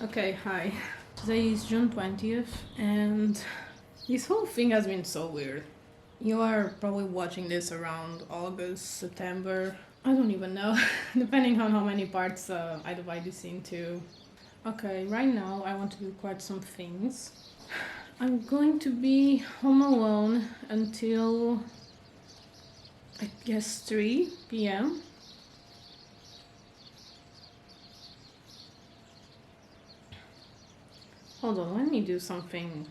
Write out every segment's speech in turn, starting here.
Okay, hi. Today is June 20th, and this whole thing has been so weird. You are probably watching this around August, September. I don't even know, depending on how many parts I divide this into. Okay, right now I want to do quite some things. I'm going to be home alone until I guess 3 p.m. Hold on, let me do something.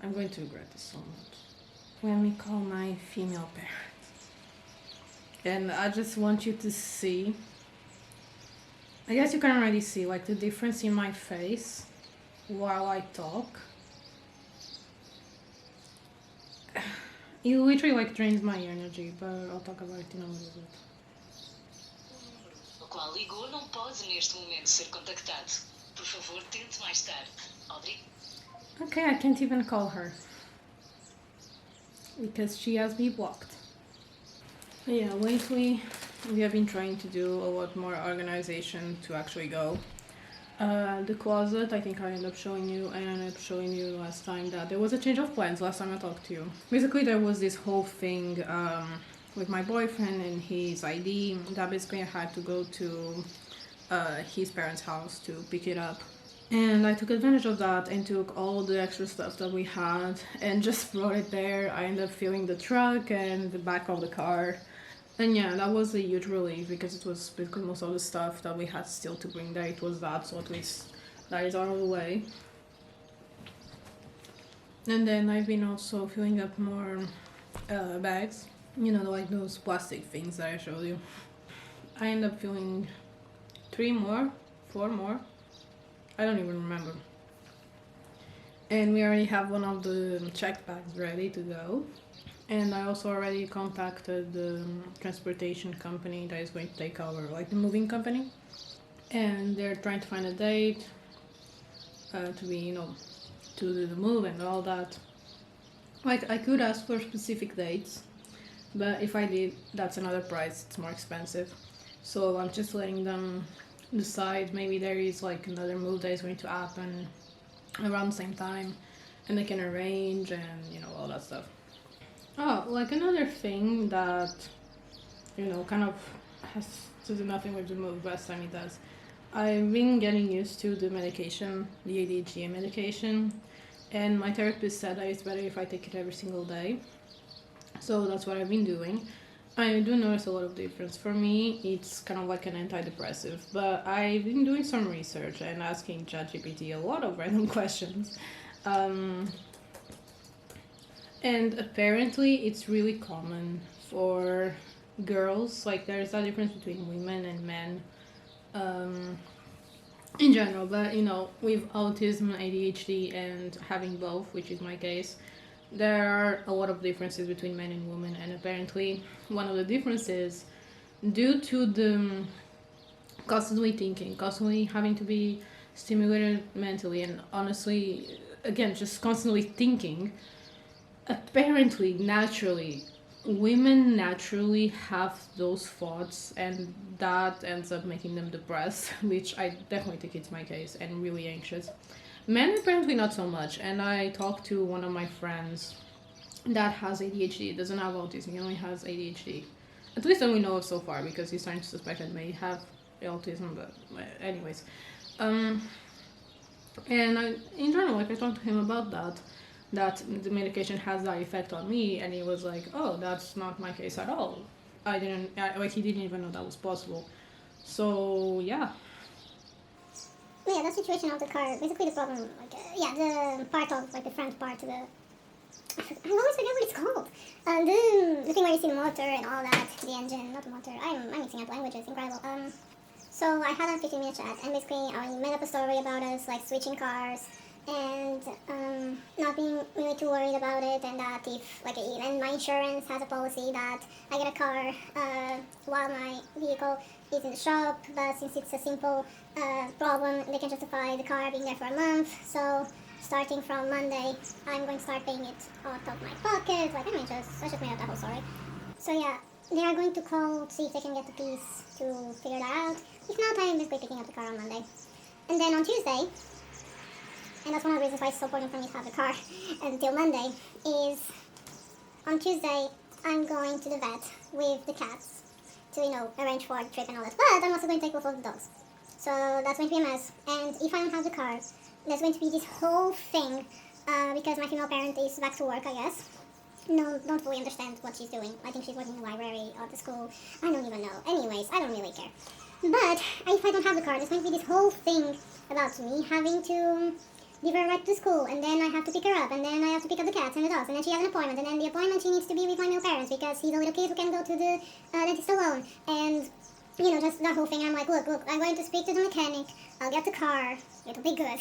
I'm going to regret this so much. Let me call my female parent. And I just want you to see. I guess you can already see like the difference in my face while I talk. It literally like drains my energy, but I'll talk about it in a little bit. O qual ligou não pode neste momento ser contactado. Por favor, tente mais tarde. Obrigado. Okay, I can't even call her because she has me blocked. But yeah, lately we have been trying to do a lot more organization to actually go. The closet, I think I ended up showing you. I ended up showing you last time that there was a change of plans last time I talked to you. Basically, there was this whole thing with my boyfriend and his ID that basically I had to go to his parents' house to pick it up. And I took advantage of that and took all the extra stuff that we had and just brought it there. I ended up filling the truck and the back of the car. And yeah, that was a huge relief because it was basically most of the stuff that we had still to bring there. It was that, so at least that is out of the way. And then I've been also filling up more bags. You know, like those plastic things that I showed you. I ended up filling 3 more, 4 more. I don't even remember. And we already have one of the checked bags ready to go. And I also already contacted the transportation company that is going to take over, like the moving company. And they're trying to find a date to be, to do the move and all that. Like, I could ask for specific dates, but if I did, that's another price, it's more expensive. So I'm just letting them decide. Maybe there is like another move that is going to happen around the same time, and they can arrange and, all that stuff. Oh, like another thing that, kind of has to do nothing with the move, but time it does. I've been getting used to the medication, the ADHD medication, and my therapist said that it's better if I take it every single day. So that's what I've been doing. I do notice a lot of difference. For me, it's kind of like an antidepressive, but I've been doing some research and asking ChatGPT a lot of random questions. And apparently, it's really common for girls. Like, there's a difference between women and men in general, but with autism, ADHD, and having both, which is my case, there are a lot of differences between men and women. And apparently, one of the differences, due to the constantly thinking, constantly having to be stimulated mentally, and honestly, again, just constantly thinking, apparently, naturally, women naturally have those thoughts, and that ends up making them depressed, which I definitely think it's my case, and really anxious. Men apparently not so much, and I talked to one of my friends that has ADHD. It doesn't have autism, he only has ADHD. At least that we know of so far, because he's starting to suspect I may have autism, but anyways. And in general, like I talked to him about that the medication has that effect on me, and he was like, "Oh, that's not my case at all. Like he didn't even know that was possible." So yeah. Yeah, the situation of the car, basically the problem, like, the part of, like, the front part, I always forget what it's called. The thing where you see the motor and all that, the engine, not the motor, I'm mixing up languages, incredible. So I had a 15-minute chat, and basically I made up a story about us, like, switching cars, and not being really too worried about it, and that if, like, even my insurance has a policy that I get a car while my vehicle is in the shop, but since it's a simple problem, they can justify the car being there for a month. So starting from Monday, I'm going to start paying it out of my pocket. Like, I just made up that whole story. So yeah, they are going to call to see if they can get the piece to figure that out. If not, I'm basically picking up the car on Monday. And then on Tuesday, and that's one of the reasons why it's so important for me to have the car until Monday, is on Tuesday I'm going to the vet with the cats to, arrange for the trip and all that. But I'm also going to take both of the dogs. So that's going to be a mess. And if I don't have the car, there's going to be this whole thing, because my female parent is back to work, I guess. No, don't fully understand what she's doing. I think she's working in the library or the school. I don't even know. Anyways, I don't really care. But if I don't have the car, there's going to be this whole thing about me having to give her right to school, and then I have to pick her up, and then I have to pick up the cats and the dogs, and then she has an appointment, and then the appointment she needs to be with my male parents because he's a little kid who can go to the dentist alone, and just that whole thing. I'm like, look, I'm going to speak to the mechanic. I'll get the car. It'll be good,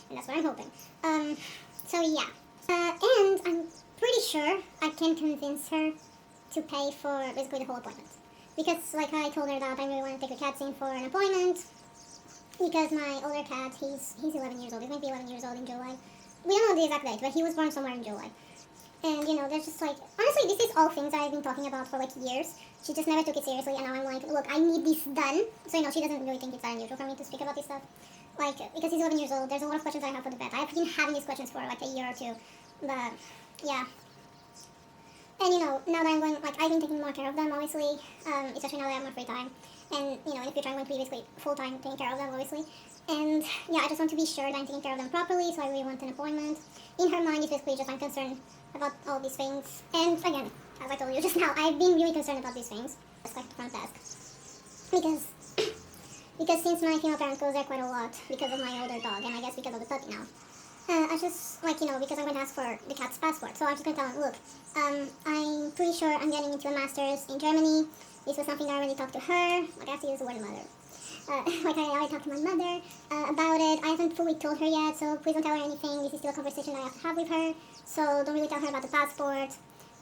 and that's what I'm hoping. So yeah, and I'm pretty sure I can convince her to pay for basically the whole appointment, because like I told her that I really want to take the cats in for an appointment. Because my older cat, he's 11 years old. He's going to be 11 years old in July. We don't know the exact date, but he was born somewhere in July. And, there's just like, honestly, this is all things that I've been talking about for like years. She just never took it seriously, and now I'm like, look, I need this done. So, she doesn't really think it's that unusual for me to speak about this stuff. Like, because he's 11 years old, there's a lot of questions I have for the vet. I've been having these questions for like a year or two. But, yeah. And, now that I'm going, like, I've been taking more care of them, obviously, especially now that I have more free time. And, in the future, I'm going to be basically full-time taking care of them, obviously. And, yeah, I just want to be sure that I'm taking care of them properly, so I really want an appointment. In her mind, it's basically just I'm concerned about all these things. And, again, as I told you just now, I've been really concerned about these things. Just like the front desk. Because since my female parent goes there quite a lot because of my older dog, and I guess because of the puppy now, I just, like, because I'm going to ask for the cat's passport. So I'm just going to tell him, look, I'm pretty sure I'm getting into a master's in Germany. This was something that I already talked to her. Like, I have to use the word mother. Like, I already talked to my mother about it. I haven't fully told her yet, so please don't tell her anything. This is still a conversation I have to have with her. So don't really tell her about the passport.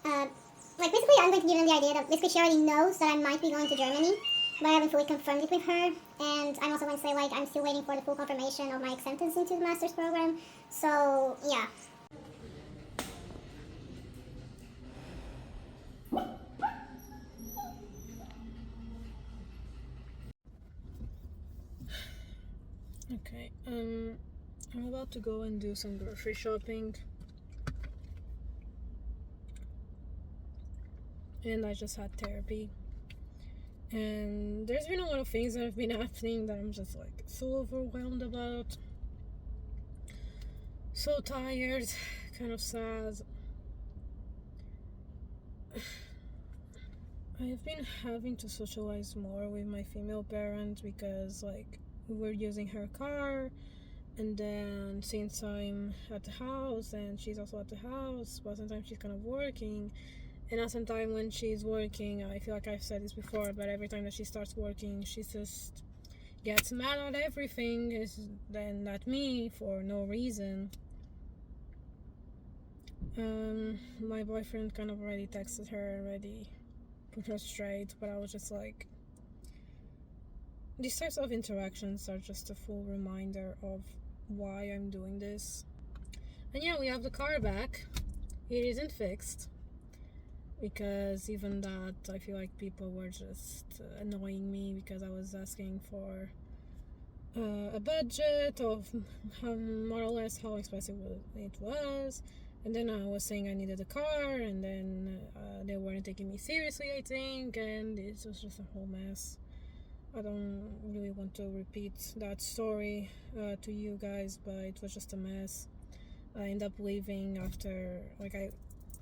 Like, basically, I'm going to give them the idea that basically she already knows that I might be going to Germany, but I haven't fully confirmed it with her. And I'm also going to say, like, I'm still waiting for the full confirmation of my acceptance into the master's program. So, yeah. Okay, I'm about to go and do some grocery shopping. And I just had therapy. And there's been a lot of things that have been happening that I'm just like so overwhelmed about. So tired, kind of sad. I've been having to socialize more with my female parent because, like, we're using her car, and then since I'm at the house and she's also at the house, but sometimes she's kind of working, and at some time when she's working, I feel like I've said this before, but every time that she starts working, she just gets mad at everything, then at me for no reason. My boyfriend kind of already texted her, already put her straight, but I was just like, these types of interactions are just a full reminder of why I'm doing this. And yeah, we have the car back. It isn't fixed, because even that, I feel like people were just annoying me because I was asking for a budget of more or less how expensive it was, and then I was saying I needed a car, and then they weren't taking me seriously, I think, and it was just a whole mess. I don't really want to repeat that story to you guys, but it was just a mess. I ended up leaving after, like,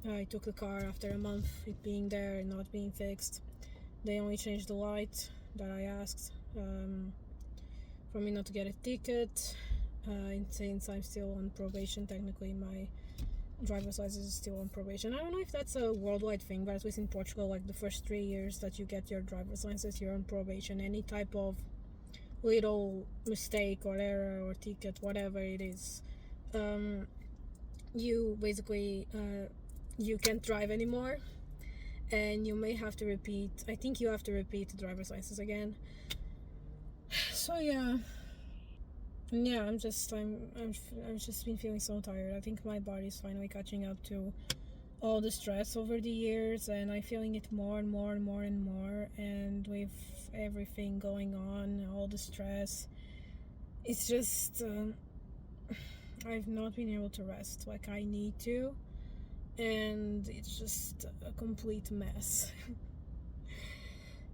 I took the car after a month it being there and not being fixed. They only changed the light that I asked for me not to get a ticket, and since I'm still on probation, technically my driver's license is still on probation. I don't know if that's a worldwide thing, but at least in Portugal, like, the first 3 years that you get your driver's license, you're on probation. Any type of little mistake or error or ticket, whatever it is, you basically you can't drive anymore, and you may have to repeat, I think you have to repeat the driver's license again. So yeah, I'm just been feeling so tired. I think my body's finally catching up to all the stress over the years, and I'm feeling it more and more and more and more. And with everything going on, all the stress, it's just I've not been able to rest like I need to, and it's just a complete mess.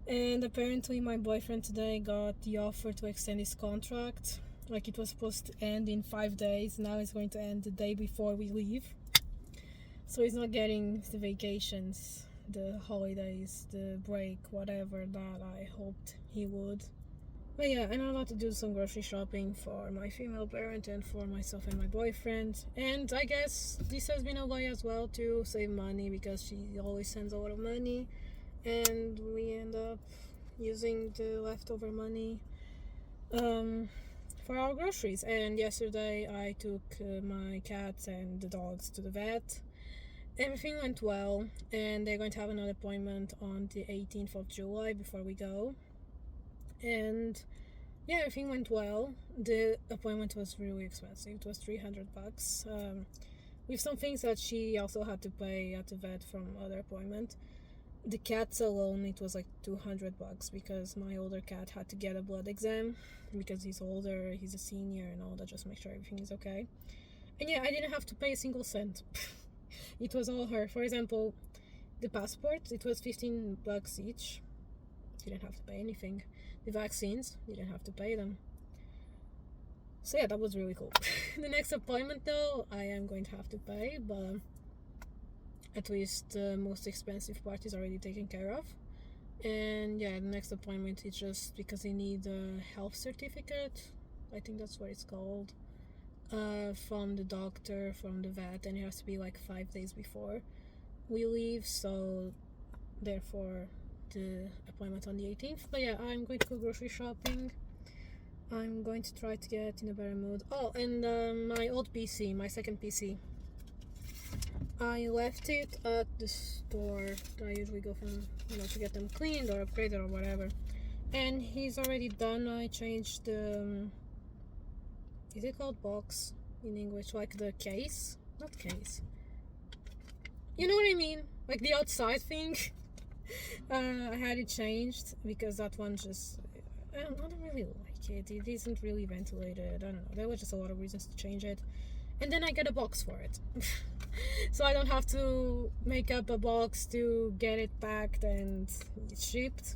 And apparently my boyfriend today got the offer to extend his contract. Like, it was supposed to end in 5 days, now it's going to end the day before we leave. So he's not getting the vacations, the holidays, the break, whatever that I hoped he would. But yeah, and I'm about to do some grocery shopping for my female parent and for myself and my boyfriend. And I guess this has been a way as well to save money, because she always sends a lot of money, and we end up using the leftover money for our groceries. And yesterday I took my cats and the dogs to the vet. Everything went well, and they're going to have another appointment on the 18th of July before we go. And yeah, everything went well. The appointment was really expensive. It was $300, with some things that she also had to pay at the vet from other appointment. The cats alone, it was like $200, because my older cat had to get a blood exam because he's older, he's a senior and all that, just make sure everything is okay. And yeah, I didn't have to pay a single cent. It was all her. For example, the passports, it was $15 each. Didn't have to pay anything. The vaccines, didn't have to pay them. So yeah, that was really cool. The next appointment though, I am going to have to pay, but at least the most expensive part is already taken care of. And yeah, the next appointment is just because they need a health certificate, I think that's what it's called, from the doctor, from the vet, and it has to be like 5 days before we leave, so therefore the appointment on the 18th. But yeah, I'm going to go grocery shopping. I'm going to try to get in a better mood. Oh, and my old PC, my second PC, I left it at the store that I usually go from, to get them cleaned or upgraded or whatever. And he's already done. I changed the, is it called box in English? Like the case? Not case. You know what I mean? Like the outside thing. I had it changed because that one just, I don't really like it. It isn't really ventilated. I don't know. There were just a lot of reasons to change it. And then I get a box for it. So I don't have to make up a box to get it packed and shipped.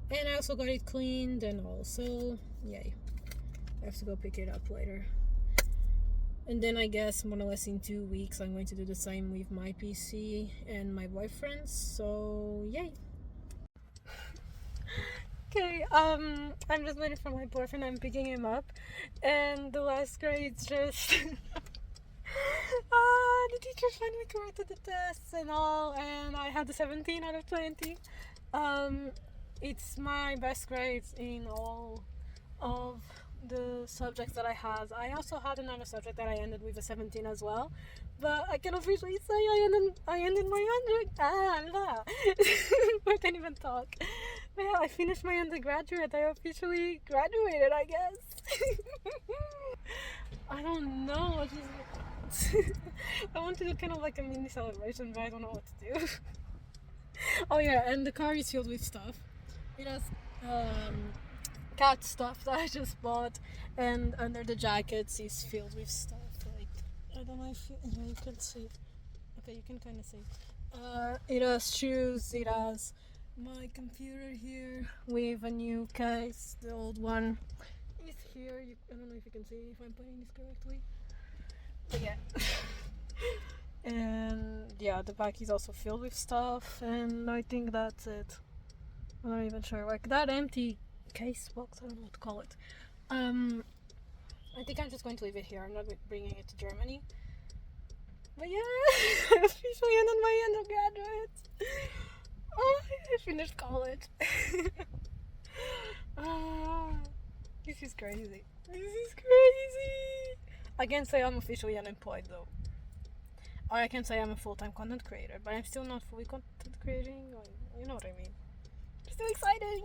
And I also got it cleaned, and also, yay. I have to go pick it up later. And then I guess more or less in 2 weeks I'm going to do the same with my PC and my boyfriend's, so yay. Okay, I'm just waiting for my boyfriend. I'm picking him up, and the last grade's just the teacher finally corrected the tests and all, and I had a 17 out of 20. It's my best grades in all of the subjects that I had. I also had another subject that I ended with a 17 as well, but I can officially say I ended my I can't even talk. But yeah, I finished my undergraduate. I officially graduated, I guess. I don't know what is I want to do kind of like a mini celebration, but I don't know what to do. Oh yeah, and the car is filled with stuff. It has cat stuff that I just bought, and under the jackets is filled with stuff. Like, I don't know if you can see. Okay, you can kind of see. It has shoes. It has my computer here with a new case. The old one is here. I don't know if you can see if I'm putting this correctly. But yeah. And yeah, the back is also filled with stuff, and I think that's it. I'm not even sure. Like that empty case box, I don't know what to call it. I think I'm just going to leave it here. I'm not bringing it to Germany. But yeah, I officially ended my undergraduate. Oh, I finished college. This is crazy. This is crazy. I can say I'm officially unemployed though. Or I can say I'm a full-time content creator, but I'm still not fully content creating. You know what I mean. It's still exciting.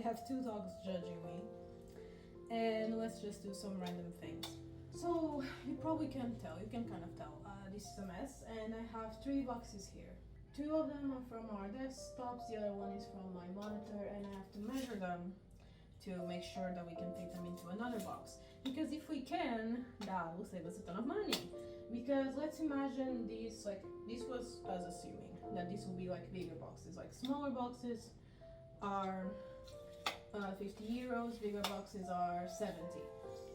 have two dogs judging me. And let's just do some random things. So you probably can tell, you can kind of tell, this is a mess, and I have 3 boxes here. 2 of them are from our desktops, the other one is from my monitor, and I have to measure them to make sure that we can fit them into another box. Because if we can, that will save us a ton of money. Because let's imagine this, like, this was us assuming that this will be like bigger boxes, like smaller boxes are 50 euros, bigger boxes are 70.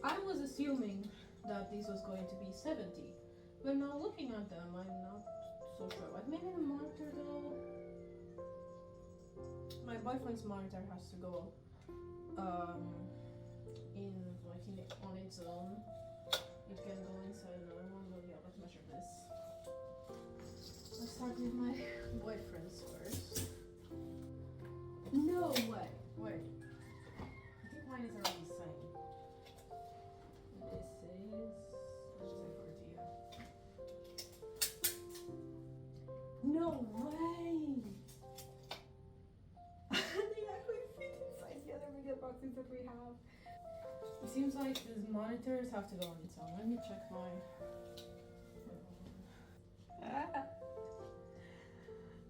I was assuming that this was going to be 70, but now looking at them, I'm not so sure. Like maybe the monitor though. My boyfriend's monitor has to go on its own. It can go inside another one, but yeah, let's measure this. Let's start with my boyfriend's first. No way! Wait. I think mine is around the same. This is, let's say 40. No way! They actually fit inside the other video boxes that we have. It seems like these monitors have to go on its own. Let me check mine.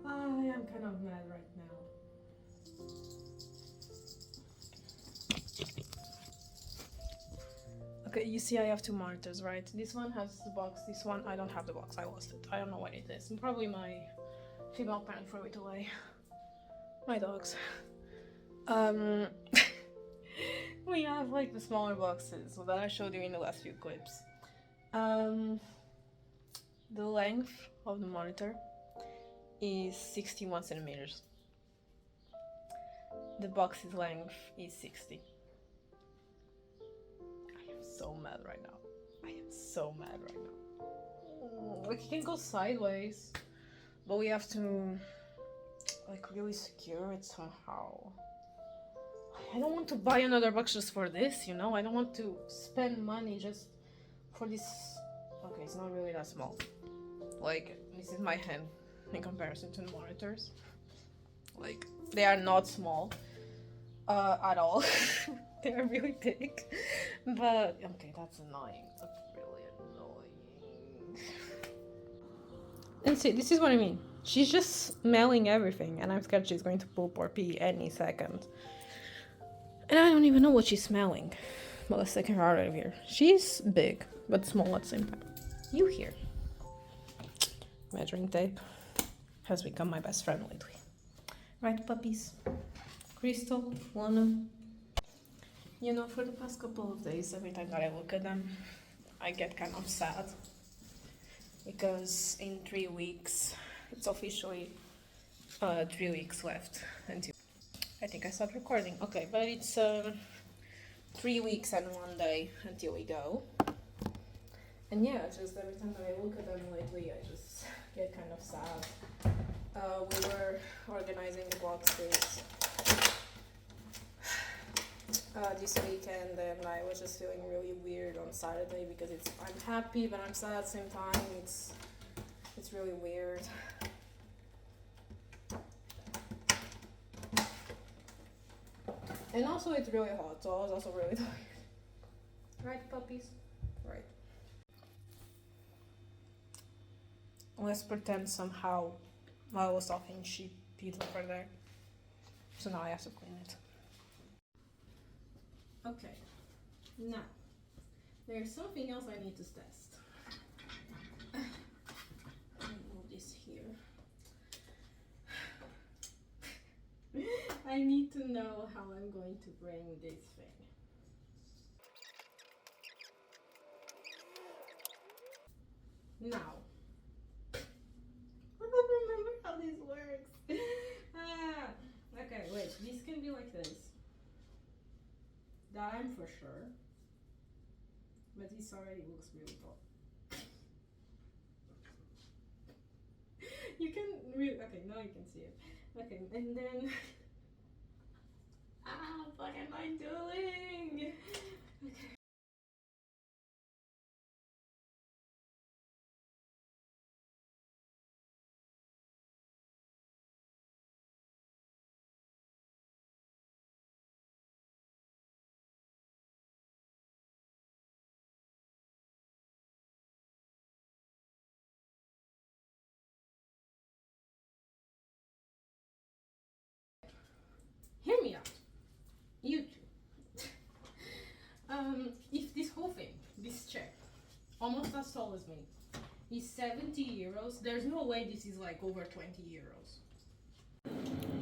I am kind of mad right now. Okay, you see I have 2 monitors, right? This one has the box, this one I don't have the box, I lost it. I don't know what it is. Probably my female parent threw it away. My dogs. We have like the smaller boxes that I showed you in the last few clips. The length of the monitor is 61 centimeters. The box's length is 60. I am so mad right now. I am so mad right now. Like it can go sideways, but we have to like really secure it somehow. I don't want to buy another box just for this, you know? I don't want to spend money just for this. Okay, it's not really that small. Like, this is my hand in comparison to the monitors. Like, they are not small at all. They are really big. But, okay, that's annoying. That's really annoying. And see, this is what I mean. She's just smelling everything, and I'm scared she's going to poop or pee any second. And I don't even know what she's smelling. Well, let's take her out of here. She's big, but small at the same time. You here. Measuring tape has become my best friend lately. Right, puppies? Crystal, Lana. You know, for the past couple of days, every time that I look at them, I get kind of sad. Because in 3 weeks, it's officially 3 weeks left until... I think I stopped recording. Okay, but it's 3 weeks and 1 day until we go. And yeah, just every time that I look at them lately, I just get kind of sad. We were organizing the boxes this weekend, and I was just feeling really weird on Saturday because I'm happy but I'm sad at the same time. It's really weird. And also it's really hot, so I was also really tired. Right, puppies? Right. Let's pretend somehow while I was talking she peed over there. So now I have to clean it. Okay. Now, there's something else I need to test. Let me move this here. I need to know how I'm going to bring this thing. Now, I don't remember how this works. Okay, wait, this can be like this. That I'm for sure. But this already looks really tall. You can really, okay, now you can see it. Okay, and then what am I doing? Okay. if this whole thing, this chair, almost as tall as me, is 70 euros, there's no way this is like over 20 euros.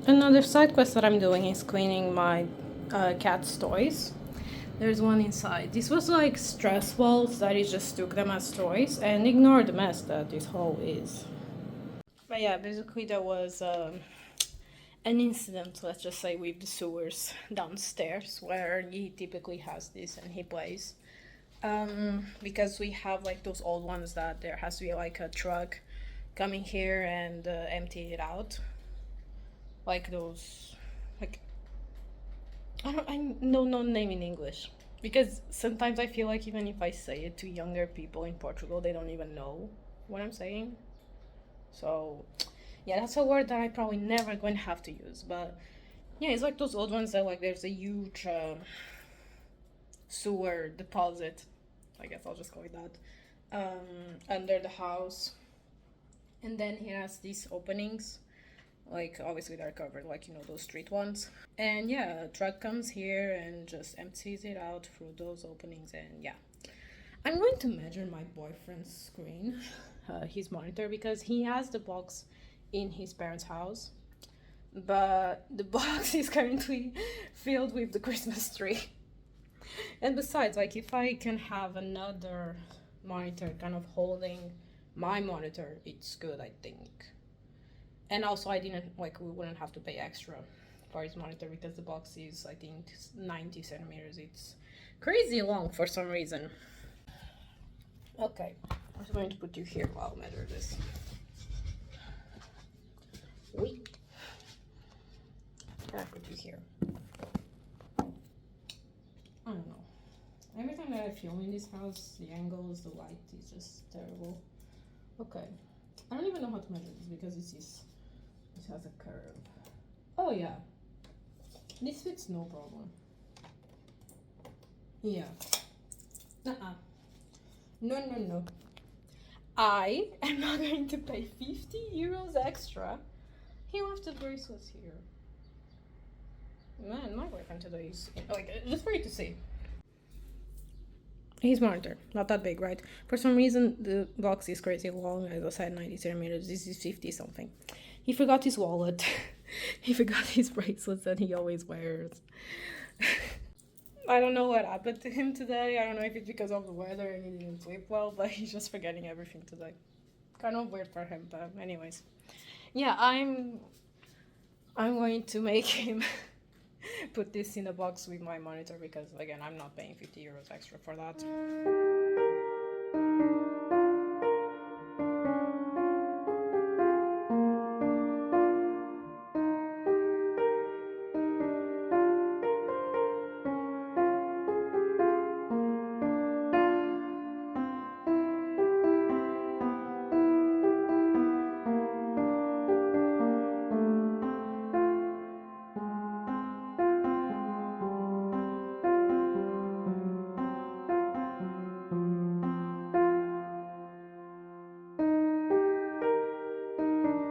Another side quest that I'm doing is cleaning my cat's toys. There's one inside. This was like stress balls that I just took them as toys and ignored the mess that this hole is. But yeah, basically there was an incident, let's just say, with the sewers downstairs where he typically has this and he plays. Because we have like those old ones that there has to be like a truck coming here and empty it out. Like those, like, I know no name in English. Because sometimes I feel like even if I say it to younger people in Portugal, they don't even know what I'm saying. So, yeah, that's a word that I probably never going to have to use. But, yeah, it's like those old ones that, like, there's a huge sewer deposit, I guess I'll just call it that, under the house. And then he has these openings. Like, obviously they're covered, like, you know, those street ones. And yeah, a truck comes here and just empties it out through those openings, and yeah. I'm going to measure my boyfriend's screen, his monitor, because he has the box in his parents' house. But the box is currently filled with the Christmas tree. And besides, like, if I can have another monitor kind of holding my monitor, it's good, I think. And also, I didn't, like, we wouldn't have to pay extra for his monitor because the box is, I think, 90 centimeters. It's crazy long for some reason. Okay, I'm just going to put you here while I measure this. Wait. I put you here. I don't know. Every time that I film in this house, the angles, the light is just terrible. Okay. I don't even know how to measure this because this has a curve. Oh yeah. This fits no problem. Yeah. No. I am not going to pay 50 euros extra. He left the bracelets here. Man, my boyfriend today is like, just for you to see. His monitor, not that big, right? For some reason, the box is crazy long. As I said, 90 centimeters. This is 50 something. He forgot his wallet. He forgot his bracelets that he always wears. I don't know what happened to him today. I don't know if it's because of the weather and he didn't sleep well, but he's just forgetting everything today. Kind of weird for him, but anyways. Yeah, I'm going to make him put this in a box with my monitor because, again, I'm not paying 50 euros extra for that.